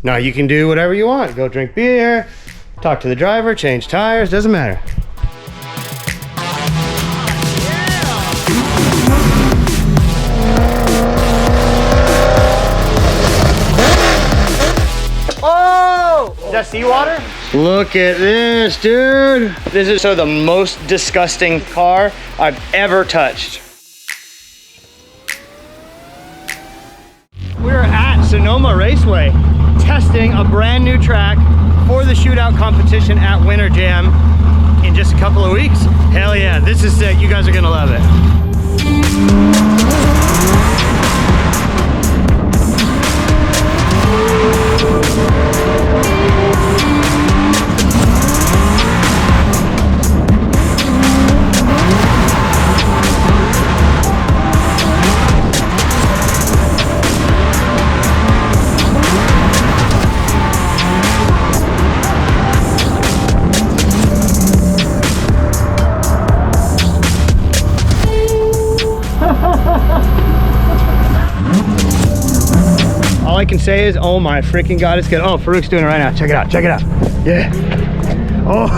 Now you can do whatever you want. Go drink beer, talk to the driver, change tires, doesn't matter. Oh! Is that seawater? Look at this, dude. This is the most disgusting car I've ever touched. We're at Sonoma Raceway testing a brand new track for the shootout competition at Winter Jam in just a couple of weeks. Hell yeah, this is sick. You guys are gonna love it. All I can say is, oh my freaking God, it's good. Oh, Farouk's doing it right now. Check it out, check it out. Yeah. Oh!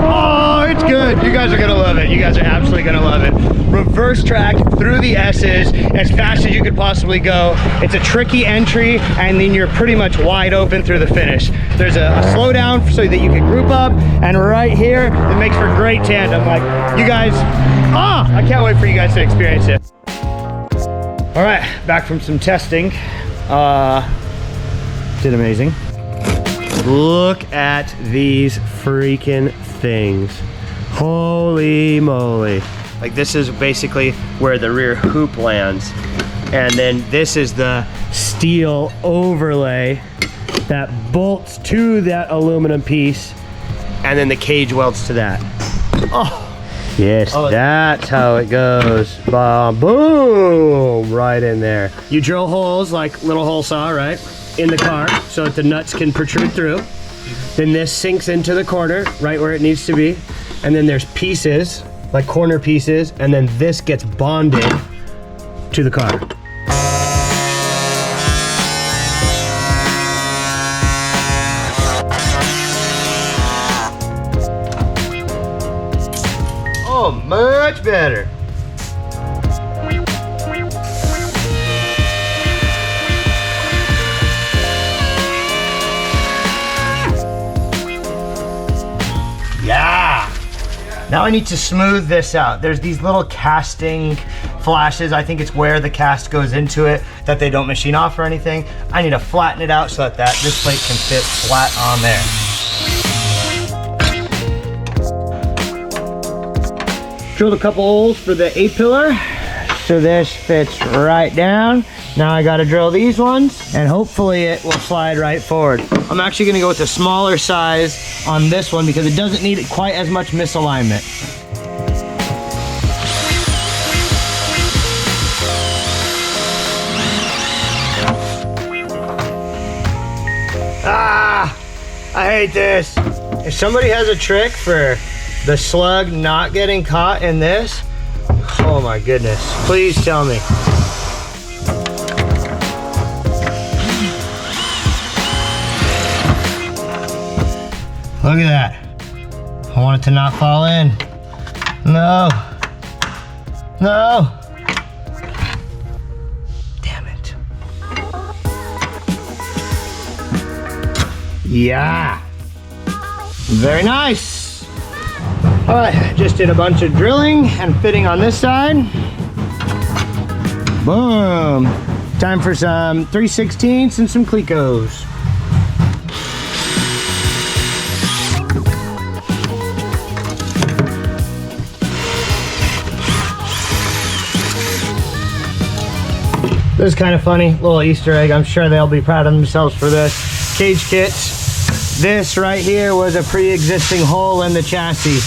Oh, it's good. You guys are gonna love it. You guys are absolutely gonna love it. Reverse track through the S's as fast as you could possibly go. It's a tricky entry, and then you're pretty much wide open through the finish. There's a slowdown so that you can group up, and right here, it makes for great tandem. Like, you guys, I can't wait for you guys to experience it. All right, back from some testing. Did amazing. Look at these freaking things. Holy moly. Like, this is basically where the rear hoop lands. And then this is the steel overlay that bolts to that aluminum piece. And then the cage welds to that. Oh, yes, that's how it goes. Boom, right in there. You drill holes like little hole saw, right? In the car so that the nuts can protrude through. Then this sinks into the corner right where it needs to be. And then there's pieces, like corner pieces, and then this gets bonded to the car. Oh, much better. Yeah. Now I need to smooth this out. There's these little casting flashes. I think it's where the cast goes into it that they don't machine off or anything. I need to flatten it out so that this plate can fit flat on there. Drilled a couple holes for the A-pillar, so this fits right down. Now I gotta drill these ones, and hopefully it will slide right forward. I'm actually gonna go with a smaller size on this one because it doesn't need quite as much misalignment. I hate this. If somebody has a trick for the slug not getting caught in this, oh my goodness, please tell me. Look at that. I want it to not fall in. No. No. Damn it. Yeah. Very nice. All right, just did a bunch of drilling and fitting on this side. Boom. Time for some 3/16 and some Clecos. This is kind of funny, little Easter egg. I'm sure they'll be proud of themselves for this. Cage kits. This right here was a pre-existing hole in the chassis.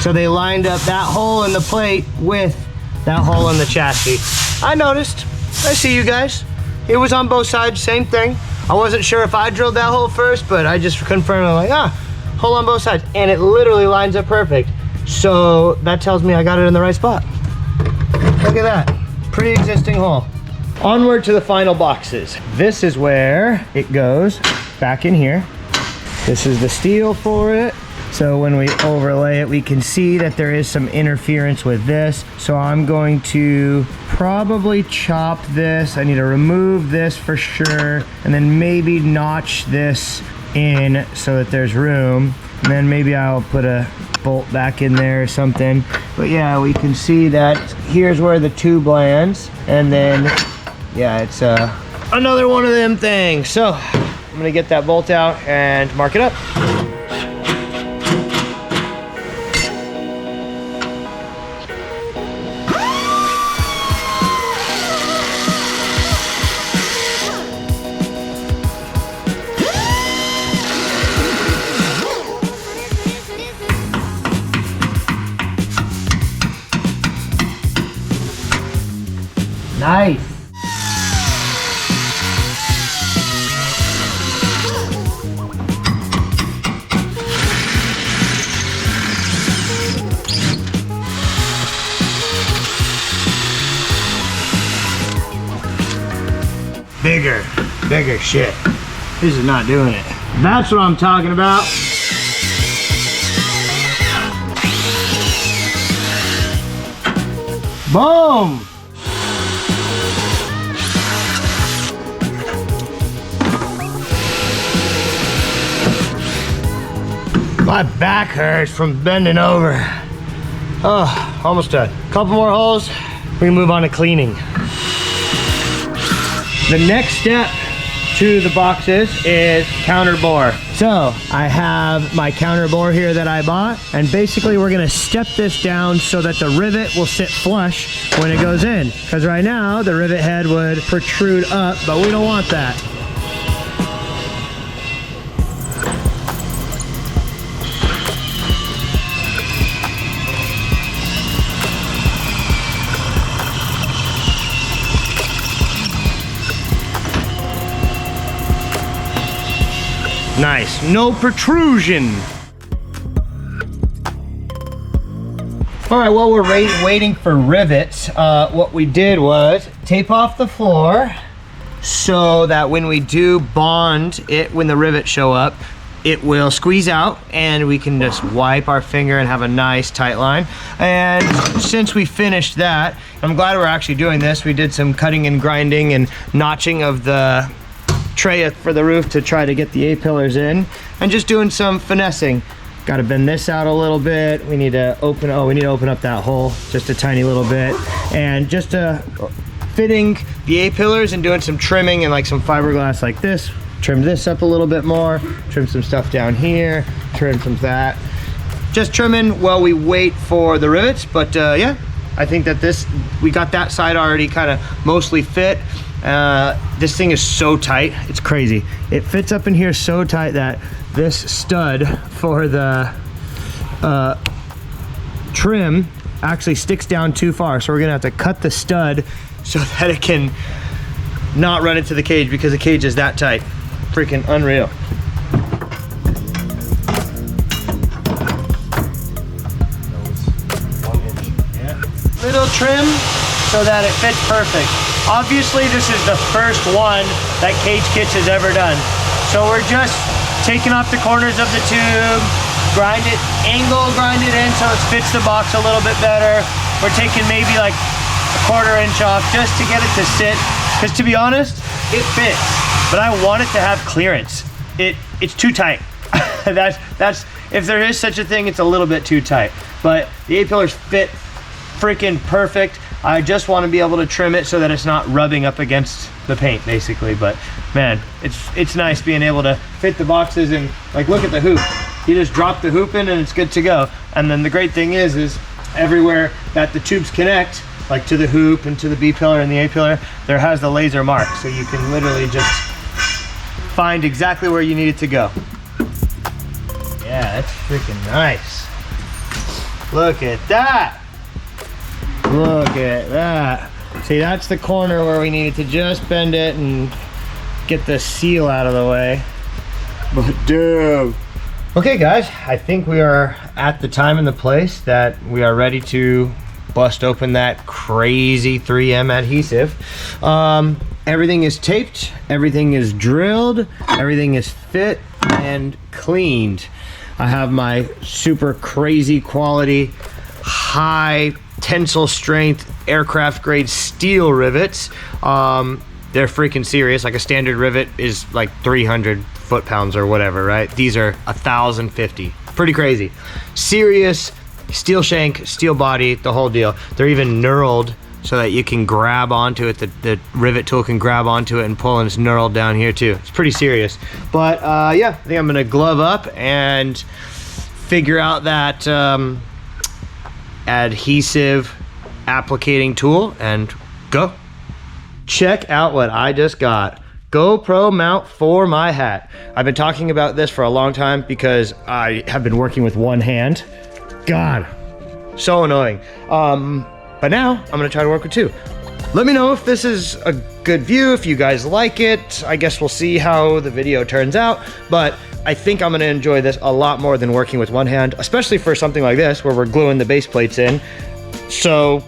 So they lined up that hole in the plate with that hole in the chassis. I noticed. I see you guys. It was on both sides, same thing. I wasn't sure if I drilled that hole first, but I just confirmed, I'm like, hole on both sides. And it literally lines up perfect. So that tells me I got it in the right spot. Look at that, pre-existing hole. Onward to the final boxes. This is where it goes, back in here. This is the steel for it. So when we overlay it, we can see that there is some interference with this. So I'm going to probably chop this. I need to remove this for sure. And then maybe notch this in so that there's room. And then maybe I'll put a bolt back in there or something. But yeah, we can see that here's where the tube lands. And then, yeah, it's another one of them things. So I'm gonna get that bolt out and mark it up. Nice. Bigger shit. This is not doing it. That's what I'm talking about. Boom. My back hurts from bending over. Oh, almost done. Couple more holes, we can move on to cleaning. The next step to the boxes is counter bore. So I have my counter bore here that I bought, and basically we're gonna step this down so that the rivet will sit flush when it goes in. Because right now the rivet head would protrude up, but we don't want that. Nice, no protrusion. All right, while we're waiting for rivets, what we did was tape off the floor so that when we do bond it, when the rivets show up, it will squeeze out and we can just wipe our finger and have a nice tight line. And since we finished that, I'm glad we're actually doing this. We did some cutting and grinding and notching of the tray for the roof to try to get the A-pillars in, and just doing some finessing. Got to bend this out a little bit. We need to open up that hole just a tiny little bit, and just fitting the A-pillars and doing some trimming and like some fiberglass like this. Trim this up a little bit more, trim some stuff down here, trim some of that. Just trimming while we wait for the rivets. But yeah, I think that we got that side already kind of mostly fit. This thing is so tight, it's crazy. It fits up in here so tight that this stud for the trim actually sticks down too far. So we're gonna have to cut the stud so that it can not run into the cage, because the cage is that tight. Freaking unreal. Little trim so that it fits perfect. Obviously, this is the first one that Cage Kits has ever done. So we're just taking off the corners of the tube, grind it in so it fits the box a little bit better. We're taking maybe like a 1/4 inch off just to get it to sit. Because to be honest, it fits, but I want it to have clearance. It's too tight. that's if there is such a thing, it's a little bit too tight. But the A-pillars fit freaking perfect. I just want to be able to trim it so that it's not rubbing up against the paint, basically. But man, it's nice being able to fit the boxes, and like, look at the hoop. You just drop the hoop in and it's good to go. And then the great thing is everywhere that the tubes connect, like to the hoop and to the B pillar and the A pillar, there has the laser mark, so you can literally just find exactly where you need it to go. Yeah, that's freaking nice. Look at that. Look at that. See, that's the corner where we needed to just bend it and get the seal out of the way. But dude. Okay guys, I think we are at the time and the place that we are ready to bust open that crazy 3M adhesive. Everything is taped, everything is drilled, everything is fit and cleaned. I have my super crazy quality, high tensile strength, aircraft grade steel rivets. They're freaking serious. Like a standard rivet is like 300 foot-pounds or whatever, right? These are 1,050. Pretty crazy. Serious steel shank, steel body, the whole deal. They're even knurled so that you can grab onto it. The rivet tool can grab onto it and pull, and it's knurled down here too. It's pretty serious. But yeah, I think I'm gonna glove up and figure out that adhesive applicating tool and go. Check out what I just got. GoPro mount for my hat. I've been talking about this for a long time because I have been working with one hand. God, so annoying. But now I'm gonna try to work with two. Let me know if this is a good view, if you guys like it. I guess we'll see how the video turns out, but I think I'm gonna enjoy this a lot more than working with one hand, especially for something like this where we're gluing the base plates in. So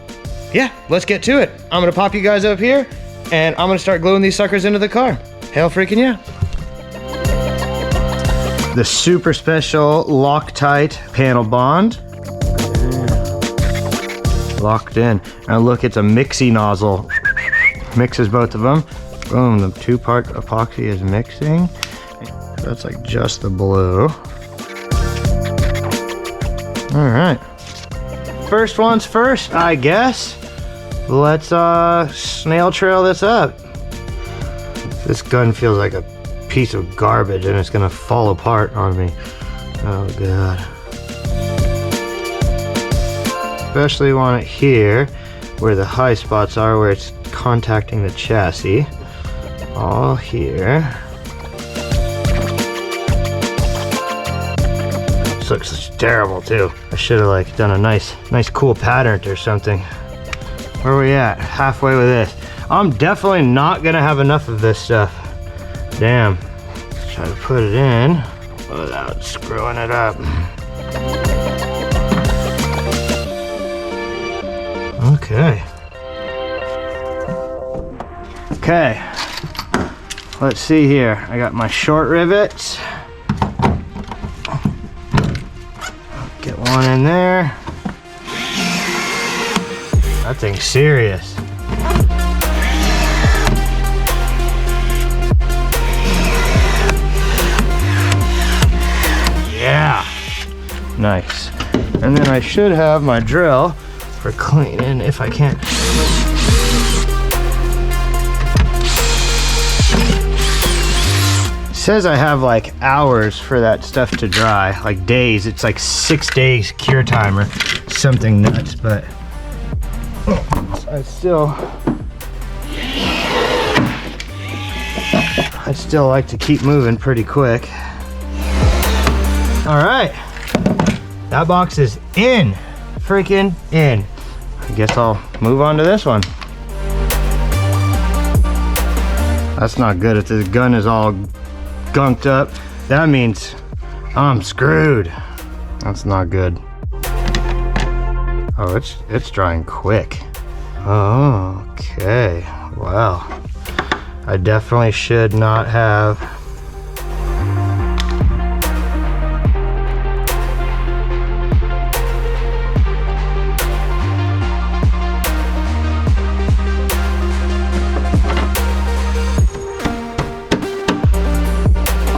yeah, let's get to it. I'm gonna pop you guys up here and I'm gonna start gluing these suckers into the car. Hell freaking yeah. The super special Loctite panel bond. Locked in. And look, it's a mixy nozzle. Mixes both of them. Boom, the two-part epoxy is mixing. That's like just the blue. All right. First one's first, I guess. Let's snail trail this up. This gun feels like a piece of garbage and it's gonna fall apart on me. Oh God. Especially want it here where the high spots are, where it's contacting the chassis. All here. This looks terrible too. I should have like done a nice cool pattern or something. Where are we at? Halfway with this. I'm definitely not gonna have enough of this stuff. Damn. Let's try to put it in without screwing it up. Okay. Okay. Let's see here. I got my short rivets. Get one in there. That thing's serious. Yeah. Nice. And then I should have my drill for cleaning if I can't. It says I have like hours for that stuff to dry, like days. It's like 6 days cure time or something nuts, but I'd still like to keep moving pretty quick. All right, that box is in, freaking in. I guess I'll move on to this one. That's not good. If the gun is all gunked up, that means I'm screwed. That's not good. Oh, it's drying quick. Oh, okay. Wow. I definitely should not have.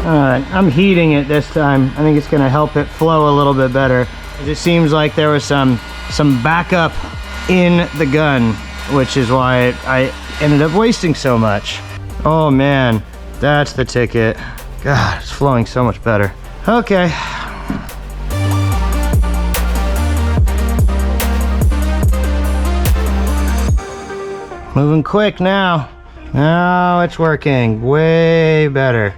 Alright, I'm heating it this time. I think it's gonna help it flow a little bit better. It seems like there was some backup in the gun, which is why I ended up wasting so much. Oh man, that's the ticket. God, it's flowing so much better. Okay. Moving quick now. Now it's working way better.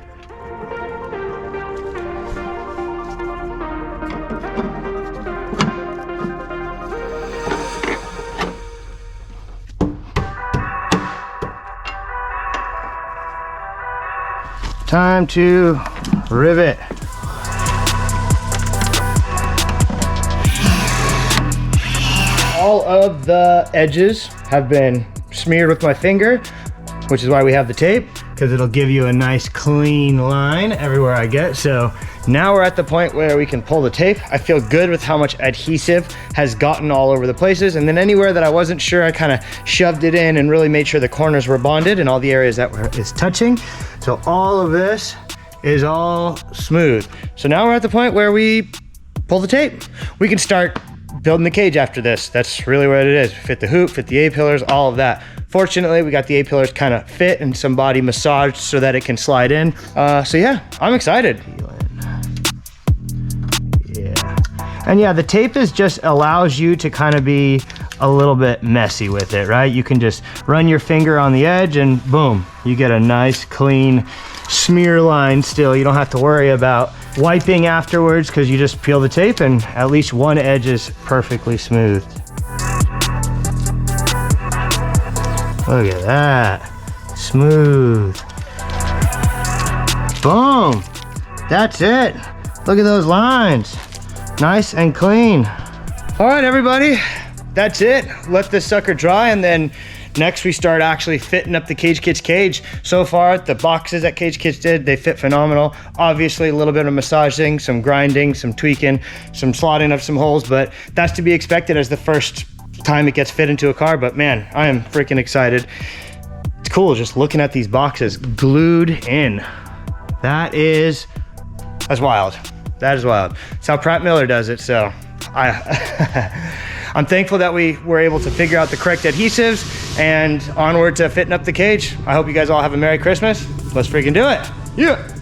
Time to rivet. All of the edges have been smeared with my finger, which is why we have the tape, because it'll give you a nice clean line everywhere I get. So now we're at the point where we can pull the tape. I feel good with how much adhesive has gotten all over the places. And then anywhere that I wasn't sure, I kind of shoved it in and really made sure the corners were bonded and all the areas that is touching. So all of this is all smooth. So now we're at the point where we pull the tape. We can start building the cage after this. That's really what it is. Fit the hoop, fit the A-pillars, all of that. Fortunately, we got the A-pillars kind of fit and some body massaged so that it can slide in. So yeah, I'm excited. Yeah. And yeah, the tape is just allows you to kind of be a little bit messy with it, right? You can just run your finger on the edge and boom, you get a nice clean smear line still. You don't have to worry about wiping afterwards because you just peel the tape and at least one edge is perfectly smooth. Look at that, smooth. Boom, that's it. Look at those lines, nice and clean. All right, everybody, that's it. Let this sucker dry and then next we start actually fitting up the Cage Kits cage. So far, the boxes that Cage Kits did, they fit phenomenal. Obviously a little bit of massaging, some grinding, some tweaking, some slotting of some holes, but that's to be expected as the first time it gets fit into a car. But man, I am freaking excited. It's cool just looking at these boxes glued in. That's wild. That is wild. It's how Pratt Miller does it, so I'm thankful that we were able to figure out the correct adhesives and onward to fitting up the cage. I hope you guys all have a Merry Christmas. Let's freaking do it. Yeah.